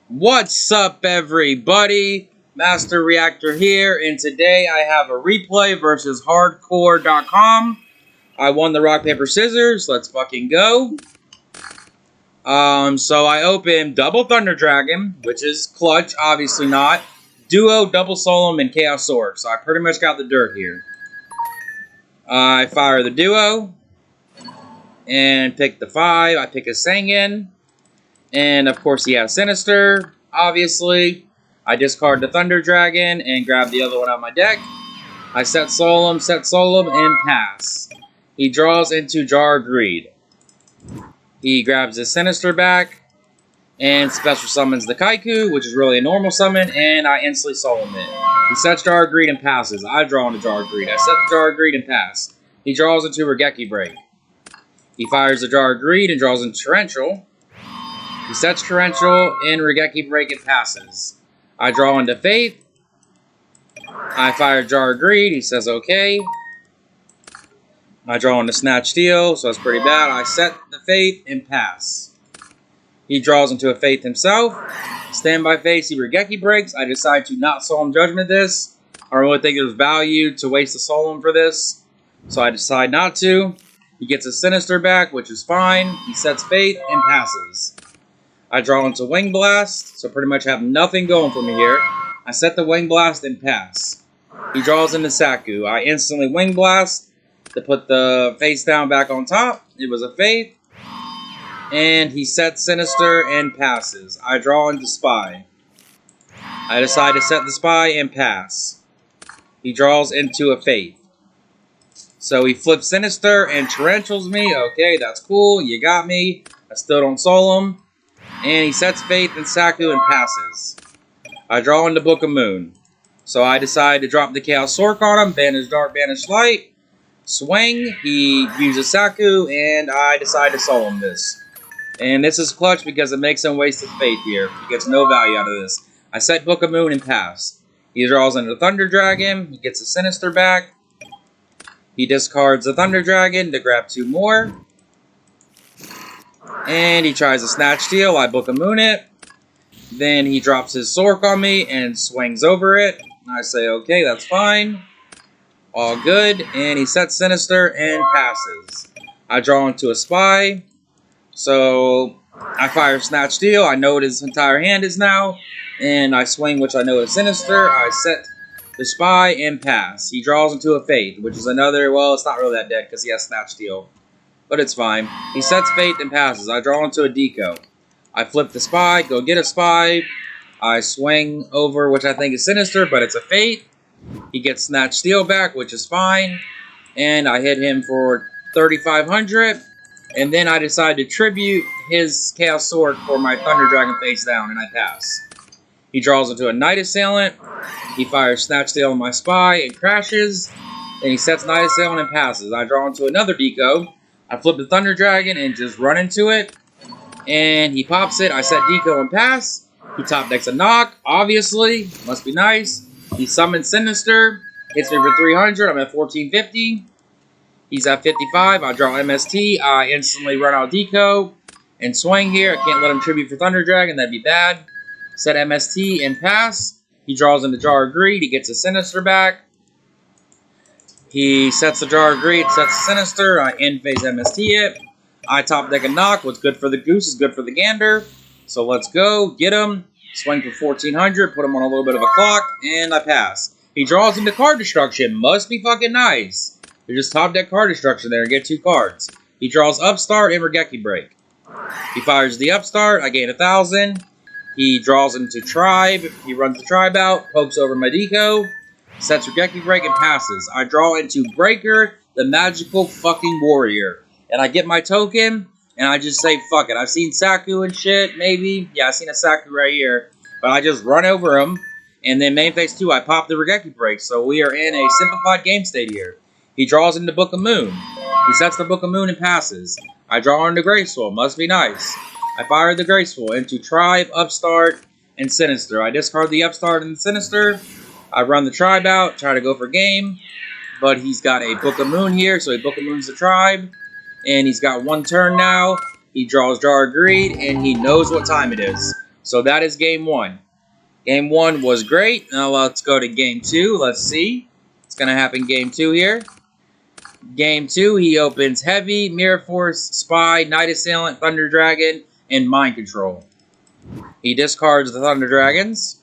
What's up, everybody? Master Reactor here, and today I have a replay versus hardcorecorn. I won the rock, paper, scissors. Let's fucking go. So I opened double Thunder Dragon, which is clutch, obviously not. Duo, double Solemn, and Chaos Sword. So I pretty much got the dirt here. I fire the Duo and pick the 5. I pick a Sangan. And of course he has Sinister, obviously. I discard the Thunder Dragon and grab the other one out of my deck. I set Solemn, and pass. He draws into Jar of Greed. He grabs his Sinister back and special summons the Kaiku, which is really a normal summon, and I instantly Solemn it. He sets Jar of Greed and passes. I draw into Jar of Greed. I set the Jar of Greed and pass. He draws into Regeki Break. He fires the Jar of Greed and draws into Torrential. He sets Torrential in Regeki Break and passes. I draw into Faith. I fire Jar of Greed. He says okay. I draw into Snatch Steel, so that's pretty bad. I set the Faith and pass. He draws into a Faith himself. Standby phase, he Regeki Breaks. I decide to not Solemn Judgment this. I don't really think there's value to waste a Solemn for this, so I decide not to. He gets a Sinister back, which is fine. He sets Faith and passes. I draw into Wing Blast, so pretty much have nothing going for me here. I set the Wing Blast and pass. He draws into Saku. I instantly Wing Blast to put the face down back on top. It was a Faith. And he sets Sinister and passes. I draw into Spy. I decide to set the Spy and pass. He draws into a Faith. So he flips Sinister and Torrentials me. Okay, that's cool. You got me. I still don't Solemn. And he sets Faith and Saku and passes. I draw into Book of Moon. So I decide to drop the Chaos Sword on him. Banish Dark, Banish Light. Swing. He uses Saku. And I decide to Solemn this. And this is clutch because it makes him waste his Faith here. He gets no value out of this. I set Book of Moon and pass. He draws into Thunder Dragon. He gets a Sinister back. He discards the Thunder Dragon to grab 2 more. And he tries to Snatch Steel. I Book of Moon it. Then he drops his Sork on me and swings over it. I say, okay, that's fine. All good. And he sets Sinister and passes. I draw into a Spy. So I fire Snatch Steel. I know what his entire hand is now. And I swing, which I know is Sinister. I set the Spy and pass. He draws into a Faith, which is another, well, it's not really that dead because he has Snatch Steel. But it's fine. He sets Faith and passes. I draw into a Deco. I flip the Spy, go get a Spy. I swing over, which I think is Sinister, but it's a Faith. He gets Snatch Steel back, which is fine. And I hit him for 3,500. And then I decide to tribute his Chaos Sword for my Thunder Dragon face down, and I pass. He draws into a Night Assailant. He fires Snatch Steel on my Spy and crashes. Then he sets Night Assailant and passes. I draw into another Deco. I flip the Thunder Dragon and just run into it. And he pops it. I set Deco and pass. He top decks a knock, obviously. Must be nice. He summons Sinister. Hits me for 300. I'm at 1450. He's at 55. I draw MST. I instantly run out Deco and swing here. I can't let him tribute for Thunder Dragon. That'd be bad. Set MST and pass. He draws into Jar of Greed. He gets a Sinister back. He sets the Jar of Greed, sets the Sinister. I in-phase MST it. I top deck a knock. What's good for the goose is good for the gander. So let's go. Get him. Swing for 1,400. Put him on a little bit of a clock. And I pass. He draws into card destruction. Must be fucking nice. They just top deck card destruction there and get 2 cards. He draws Upstart and Regeki Break. He fires the Upstart. I gain 1,000. He draws into Tribe. He runs the Tribe out. Pokes over my Deco. Sets Regeki Break and passes. I draw into Breaker, the magical fucking warrior. And I get my token, and I just say, fuck it. I've seen Saku and shit, maybe. Yeah, I've seen a Saku right here. But I just run over him. And then main phase 2, I pop the Regeki Break. So we are in a simplified game state here. He draws into Book of Moon. He sets the Book of Moon and passes. I draw into Graceful. Must be nice. I fire the Graceful into Tribe, Upstart, and Sinister. I discard the Upstart and the Sinister. I run the Tribe out, try to go for game. But he's got a Book of Moon here, so he Book of Moons the Tribe. And he's got 1 turn now. He draws Jar of Greed, and he knows what time it is. So that is game 1. Game 1 was great. Now let's go to game 2. Let's see what's going to happen game 2 here. Game 2, he opens Heavy, Mirror Force, Spy, Night Assailant, Thunder Dragon, and Mind Control. He discards the Thunder Dragons.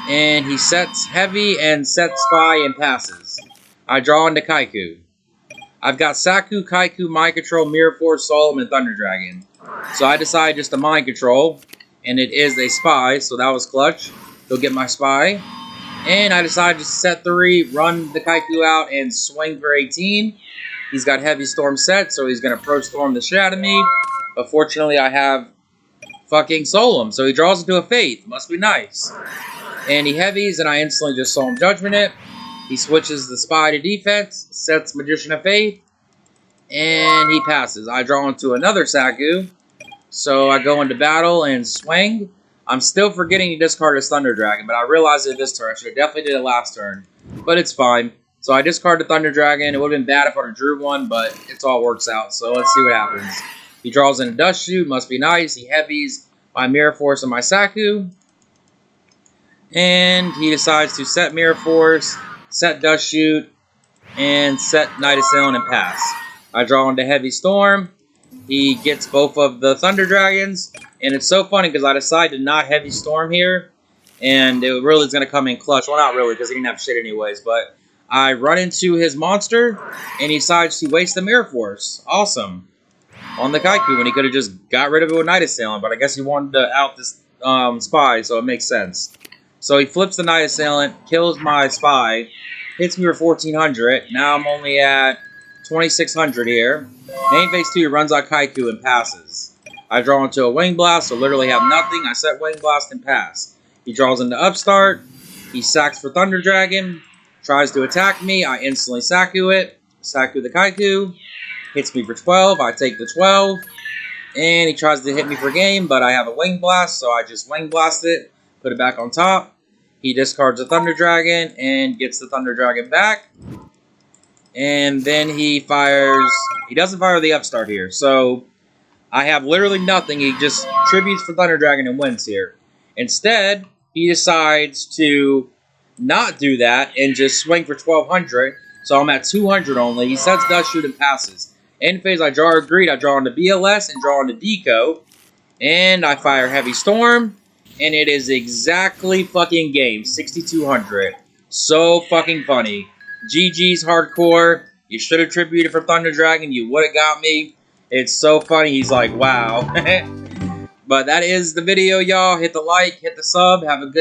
And he sets Heavy and sets Spy and passes. I draw into Kaiku. I've got Saku, Kaiku, Mind Control, Mirror Force, Solemn, and Thunder Dragon. So I decide just to Mind Control. And it is a Spy, so that was clutch. Go get my Spy. And I decided to set 3, run the Kaiku out, and swing for 18. He's got Heavy Storm set, so he's going to Pro Storm the shit out of me. But fortunately, I have fucking Solemn, so he draws into a Faith. Must be nice. And he Heavies, and I instantly just Solemn Judgment it. He switches the Spy to defense, sets Magician of Faith, and he passes. I draw into another Saku, so I go into battle and swing. I'm still forgetting to discard his Thunder Dragon, but I realized it this turn. I should have definitely did it last turn, but it's fine. So I discard the Thunder Dragon. It would have been bad if I would have drew one, but it all works out. So let's see what happens. He draws in a Dust Shoot. Must be nice. He Heavies my Mirror Force and my Saku. And he decides to set Mirror Force, set Dust Shoot, and set Night Assailant and pass. I draw into Heavy Storm. He gets both of the Thunder Dragons. And it's so funny because I decided to not Heavy Storm here. And it really is going to come in clutch. Well, not really because he didn't have shit anyways. But I run into his monster. And he decides to waste the Mirror Force. Awesome. On the Kaiku when he could have just got rid of it with Night Assailant. But I guess he wanted to out this Spy. So it makes sense. So he flips the Night Assailant. Kills my Spy. Hits me for 1400. Now I'm only at 2600 here. Main phase 2, he runs out Kaiku and passes. I draw into a Wing Blast, so literally have nothing. I set Wing Blast and pass. He draws into Upstart. He sacks for Thunder Dragon. Tries to attack me. I instantly Saku it. Saku the Kaiku. Hits me for 12. I take the 12. And he tries to hit me for game, but I have a Wing Blast, so I just Wing Blast it. Put it back on top. He discards the Thunder Dragon and gets the Thunder Dragon back. And then he fires... He doesn't fire the Upstart here, so... I have literally nothing. He just tributes for Thunder Dragon and wins here. Instead, he decides to not do that and just swing for 1200. So I'm at 200 only. He sets Dust Shoot and passes. End phase, I draw a Greed. I draw into BLS and draw into Deco. And I fire Heavy Storm. And it is exactly fucking game. 6200. So fucking funny. GG's hardcore. You should have tributed for Thunder Dragon. You would have got me. It's so funny. He's like, wow. But that is the video, y'all. Hit the like, hit the sub. Have a good